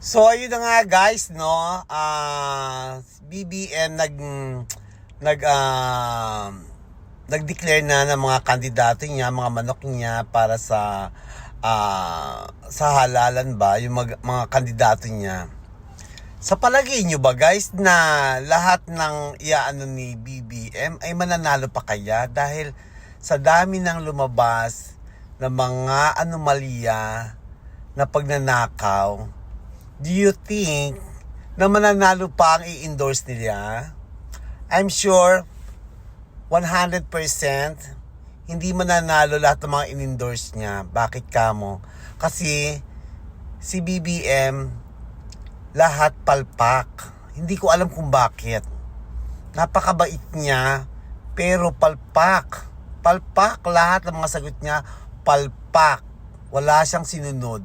So ayun na nga guys, no? BBM nag nag-declare na ng mga kandidato niya, mga manok niya para sa halalan ba, yung mga kandidato niya. Sa palagay nyo ba guys na lahat ng iaano ni BBM ay mananalo pa kaya dahil sa dami ng lumabas na mga anomalya na pagnanakaw? Do you think na mananalo pa ang i-endorse nila? I'm sure 100% hindi mananalo lahat ng mga in-endorse niya. Bakit kamo? Kasi si BBM lahat palpak. Hindi ko alam kung bakit. Napakabait niya pero palpak. Palpak lahat ng mga sagot niya, palpak. Wala siyang sinunod.